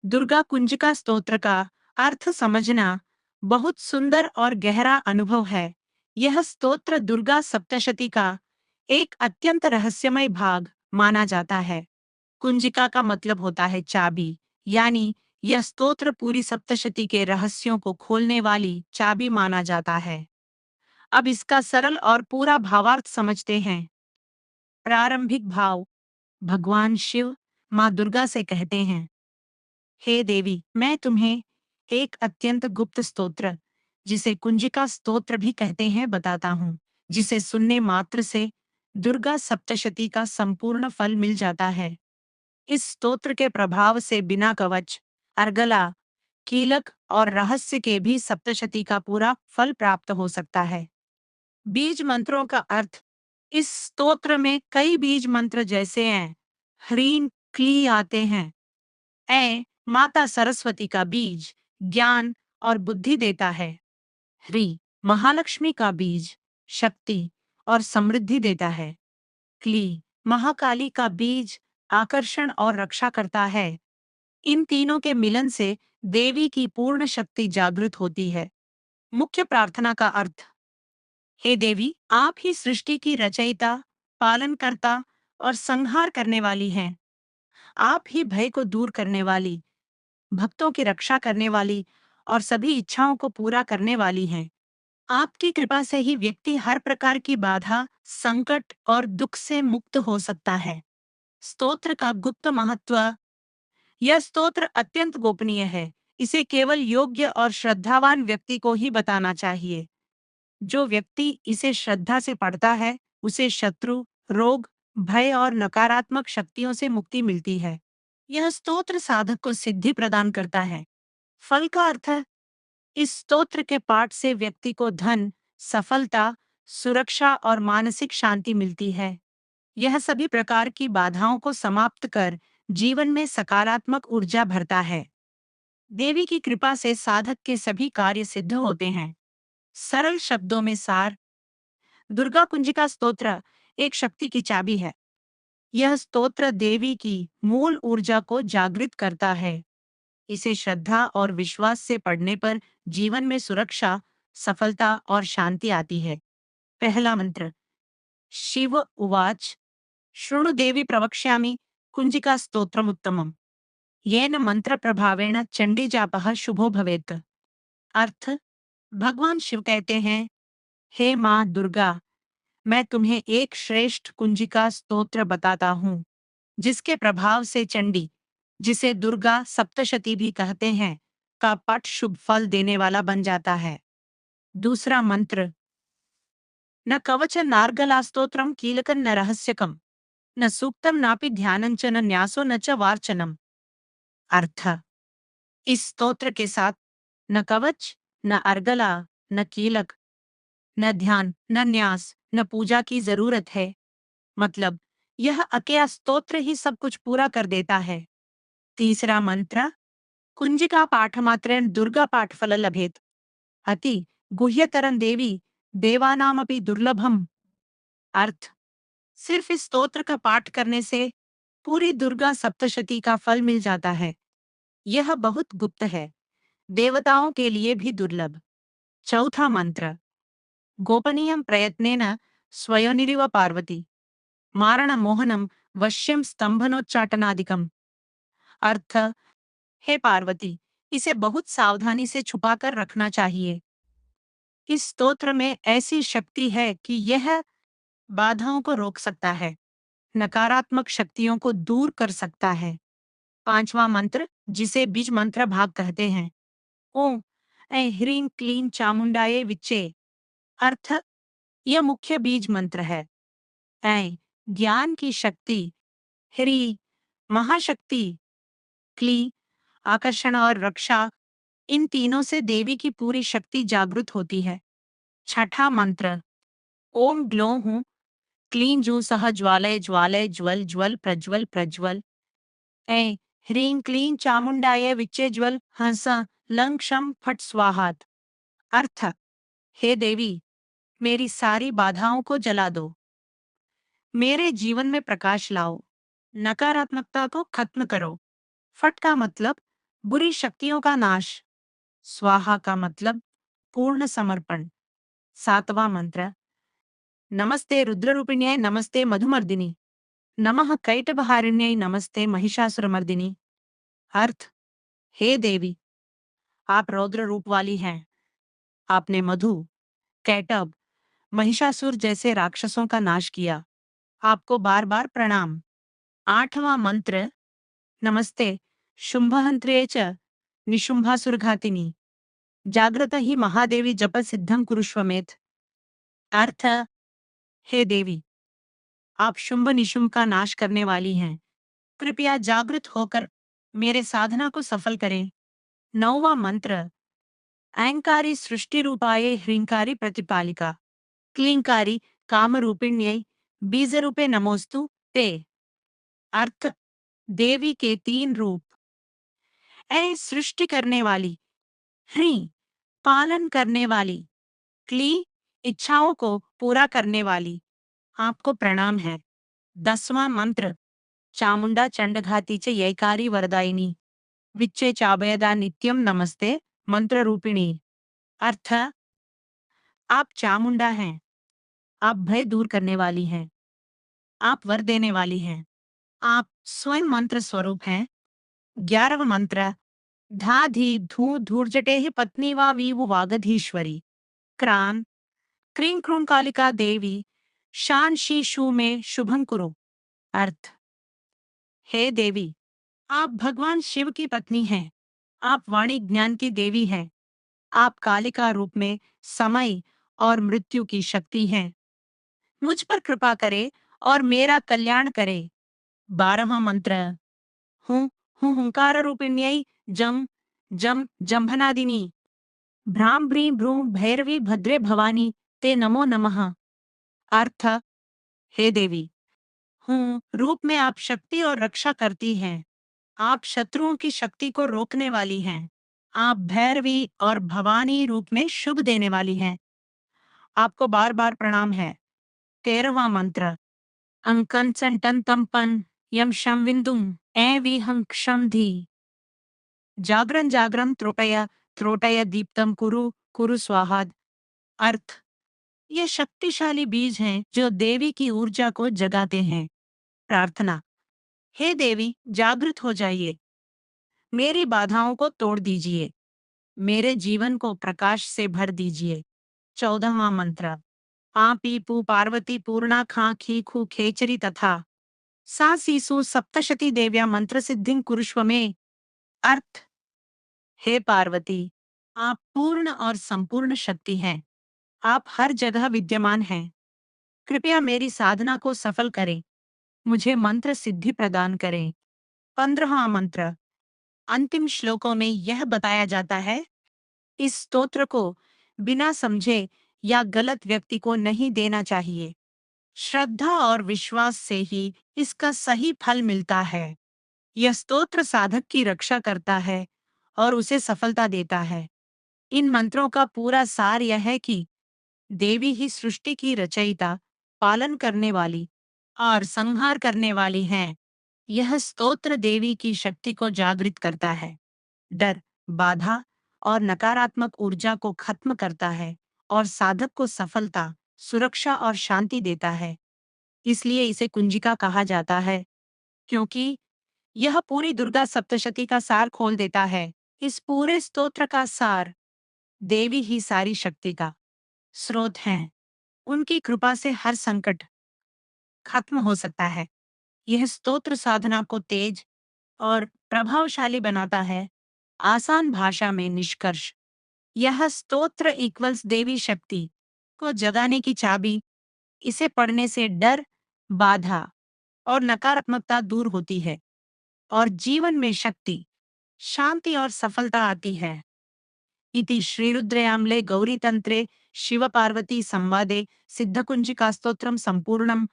दुर्गा कुंजिका स्तोत्र का अर्थ समझना बहुत सुंदर और गहरा अनुभव है। यह स्तोत्र दुर्गा सप्तशती का एक अत्यंत रहस्यमय भाग माना जाता है। कुंजिका का मतलब होता है चाबी, यानी यह स्तोत्र पूरी सप्तशती के रहस्यों को खोलने वाली चाबी माना जाता है। अब इसका सरल और पूरा भावार्थ समझते हैं। प्रारंभिक भाव। भगवान शिव माँ दुर्गा से कहते हैं, हे देवी, मैं तुम्हें एक अत्यंत गुप्त स्तोत्र, जिसे कुंजिका स्तोत्र भी कहते हैं, बताता हूँ, जिसे सुनने मात्र से दुर्गा सप्तशती का संपूर्ण फल मिल जाता है। इस स्तोत्र के प्रभाव से बिना कवच, अर्गला, कीलक और रहस्य के भी सप्तशती का पूरा फल प्राप्त हो सकता है। बीज मंत्रों का अर्थ। इस स्तोत्र में कई बीज मंत्र जैसे हैं, ह्रीं क्ली आते हैं। माता सरस्वती का बीज ज्ञान और बुद्धि देता है। ह्री महालक्ष्मी का बीज शक्ति और समृद्धि देता है। क्ली महाकाली का बीज आकर्षण और रक्षा करता है। इन तीनों के मिलन से देवी की पूर्ण शक्ति जागृत होती है। मुख्य प्रार्थना का अर्थ। हे देवी, आप ही सृष्टि की रचयिता, पालनकर्ता और संहार करने वाली हैं। आप ही भय को दूर करने वाली, भक्तों की रक्षा करने वाली और सभी इच्छाओं को पूरा करने वाली हैं। आपकी कृपा से ही व्यक्ति हर प्रकार की बाधा, संकट और दुख से मुक्त हो सकता है। स्तोत्र का गुप्त महत्व। यह स्तोत्र अत्यंत गोपनीय है। इसे केवल योग्य और श्रद्धावान व्यक्ति को ही बताना चाहिए। जो व्यक्ति इसे श्रद्धा से पढ़ता है, उसे शत्रु, रोग, भय और नकारात्मक शक्तियों से मुक्ति मिलती है। यह स्तोत्र साधक को सिद्धि प्रदान करता है। फल का अर्थ है, इस स्तोत्र के पाठ से व्यक्ति को धन, सफलता, सुरक्षा और मानसिक शांति मिलती है। यह सभी प्रकार की बाधाओं को समाप्त कर जीवन में सकारात्मक ऊर्जा भरता है। देवी की कृपा से साधक के सभी कार्य सिद्ध होते हैं। सरल शब्दों में सार। दुर्गा कुंजिका स्तोत्र एक शक्ति की चाबी है। यह स्तोत्र देवी की मूल ऊर्जा को जागृत करता है। इसे श्रद्धा और विश्वास से पढ़ने पर जीवन में सुरक्षा, सफलता और शांति आती है। पहला मंत्र। शिव उवाच शृणु देवी प्रवक्ष्यामि कुंजिका स्तोत्रमुत्तमम्। येन मंत्र प्रभावेण चंडी जापः शुभो भवेत्। अर्थ। भगवान शिव कहते हैं, हे माँ दुर्गा, मैं तुम्हें एक श्रेष्ठ कुंजिका स्तोत्र बताता हूँ, जिसके प्रभाव से चंडी, जिसे दुर्गा सप्तशती भी कहते हैं, का पाठ शुभ फल देने वाला बन जाता है। दूसरा मंत्र। न कवच नार्गला स्तोत्रम कीलकं न रहस्यकम, न सूक्तम नापि ध्यानं न न्यासो न च वार्चनम। अर्थ। इस स्तोत्र के साथ न कवच, न अर्गला, न कीलक, न ध्यान, न न्यास, न पूजा की जरूरत है। मतलब, यह अकेला स्तोत्र ही सब कुछ पूरा कर देता है। तीसरा मंत्र। कुंजिका पाठमात्रेण दुर्गा पाठफल लभेत। अति गुह्यतरं देवी देवानामपि दुर्लभम। अर्थ। सिर्फ इस स्तोत्र का पाठ करने से पूरी दुर्गा सप्तशती का फल मिल जाता है। यह बहुत गुप्त है, देवताओं के लिए भी दुर्लभ। चौथा मंत्र। गोपनीयं प्रयत्नेन स्वयनिरिव पार्वती मारण मोहनम वश्यम स्तंभनोच्चाटनादिकम। अर्थ। हे पार्वती, इसे बहुत सावधानी से छुपाकर रखना चाहिए। इस स्तोत्र में ऐसी शक्ति है कि यह बाधाओं को रोक सकता है, नकारात्मक शक्तियों को दूर कर सकता है। पांचवा मंत्र, जिसे बीज मंत्र भाग कहते हैं। ओम ऐ ह्रीं क्लीं चामुंडाये विच्चे। अर्थ। यह मुख्य बीज मंत्र है। ऐ ज्ञान की शक्ति, ह्री महाशक्ति, क्ली आकर्षण और रक्षा, इन तीनों से देवी की पूरी शक्ति जागृत होती है। छठा मंत्र। ओम ग्लौं हूं क्लीं जू सह ज्वालय ज्वालय ज्वल ज्वल प्रज्वल प्रज्वल। ऐ ह्रीं क्लीं चामुंडाय विच्चे ज्वल हंस लं क्षम फट स्वाहात। अर्थ। हे देवी, मेरी सारी बाधाओं को जला दो, मेरे जीवन में प्रकाश लाओ, नकारात्मकता को खत्म करो। फट का मतलब बुरी शक्तियों का नाश। स्वाहा का मतलब पूर्ण समर्पण। सातवां मंत्र। नमस्ते रुद्ररूपिण्यै नमस्ते मधुमर्दिनी। नमः कैटभहारिण्यै नमस्ते महिषासुरमर्दिनी। अर्थ, हे देवी, आप रौद्र रूप वाली हैं। आपने मधु, कैटभ, महिषासुर जैसे राक्षसों का नाश किया। आपको बार बार प्रणाम। आठवां मंत्र। नमस्ते शुंभहंत्र्ये च निशुंभासुरघातिनी। जागृत ही महादेवी जप सिद्धं कुरुष्वमेध। अर्थ, हे देवी, आप शुंभ निशुंभ का नाश करने वाली हैं। कृपया जागृत होकर मेरे साधना को सफल करें। नौवां मंत्र। अहंकारी सृष्टि रूपाये ह्रींकारी प्रतिपालिका। क्लींकारी कामरूपिण्यै बीज रूपे नमोस्तु ते। अर्थ, देवी के तीन रूप। ऐ सृष्टि करने वाली, ह्रीं पालन करने वाली, क्ली इच्छाओं को पूरा करने वाली, आपको प्रणाम है। 10वां मंत्र। चामुंडा चंडघाती च यैकारी वरदायिनी। विच्चे चाभयदा नित्यम नमस्ते मंत्र रूपिणी। अर्थ, आप चामुंडा हैं। आप भय दूर करने वाली हैं। आप वर देने वाली हैं। आप स्वयं मंत्र स्वरूप हैं। 11वां मंत्र। धा धी धू धूर्जटे पत्नी वा वीवु वागधीश्वरी। क्रांत क्रीं क्रूं कालिका देवी शान शी शू में शुभं कुरु। अर्थ, हे देवी, आप भगवान शिव की पत्नी हैं। आप वाणी ज्ञान की देवी हैं। आप कालिका रूप में समय और मृत्यु की शक्ति हैं। मुझ पर कृपा करे और मेरा कल्याण करे। 12वां मंत्र। हूँ हूँ हुंकार रूपिण्यै जम जम जंभनादिनी। भ्राम भ्री भ्रूं भैरवी भद्रे भवानी ते नमो नमः। अर्थ, हे देवी, हूँ रूप में आप शक्ति और रक्षा करती हैं। आप शत्रुओं की शक्ति को रोकने वाली हैं। आप भैरवी और भवानी रूप में शुभ देने वाली हैं। आपको बार बार प्रणाम है। 13वां मंत्र। अंकन संटन तंपन यम शम विंदुम ए विहं क्षम धी। जागरण जागरम त्रोटय त्रोटय दीप्तम कुरु कुरु स्वाहाद। अर्थ, ये शक्तिशाली बीज हैं जो देवी की ऊर्जा को जगाते हैं। प्रार्थना, हे देवी, जागृत हो जाइए। मेरी बाधाओं को तोड़ दीजिए। मेरे जीवन को प्रकाश से भर दीजिए। 14वां मंत्र। आ पी पू पार्वती पूर्णा खां खी खू खेचरी तथा सा सीसु सप्तशती देव्या मंत्र सिद्धिं कुरुष्व में। अर्थ, हे पार्वती, आप पूर्ण और संपूर्ण शक्ति हैं। आप हर जगह विद्यमान हैं। कृपया मेरी साधना को सफल करें। मुझे मंत्र सिद्धि प्रदान करें। 15वां मंत्र। अंतिम श्लोकों में यह बताया जाता है, इस स्तोत्र को बिना समझे या गलत व्यक्ति को नहीं देना चाहिए। श्रद्धा और विश्वास से ही इसका सही फल मिलता है। यह स्तोत्र साधक की रक्षा करता है और उसे सफलता देता है। इन मंत्रों का पूरा सार यह है कि देवी ही सृष्टि की रचयिता, पालन करने वाली और संहार करने वाली हैं। यह स्तोत्र देवी की शक्ति को जागृत करता है, डर, बाधा और नकारात्मक ऊर्जा को खत्म करता है और साधक को सफलता, सुरक्षा और शांति देता है। इसलिए इसे कुंजिका कहा जाता है, क्योंकि यह पूरी दुर्गा सप्तशती का सार खोल देता है। इस पूरे स्तोत्र का सार देवी ही सारी शक्ति का स्रोत हैं। उनकी कृपा से हर संकट खत्म हो सकता है। यह स्तोत्र साधना को तेज और प्रभावशाली बनाता है। आसान भाषा में निष्कर्ष, यह स्तोत्र इक्वल्स देवी शक्ति को जगाने की चाबी। इसे पढ़ने से डर, बाधा और नकारात्मकता दूर होती है और जीवन में शक्ति, शांति और सफलता आती है। इति श्रीरुद्रयामले गौरीतंत्रे शिव पार्वती संवादे सिद्धकुंजिका स्तोत्रम संपूर्णम।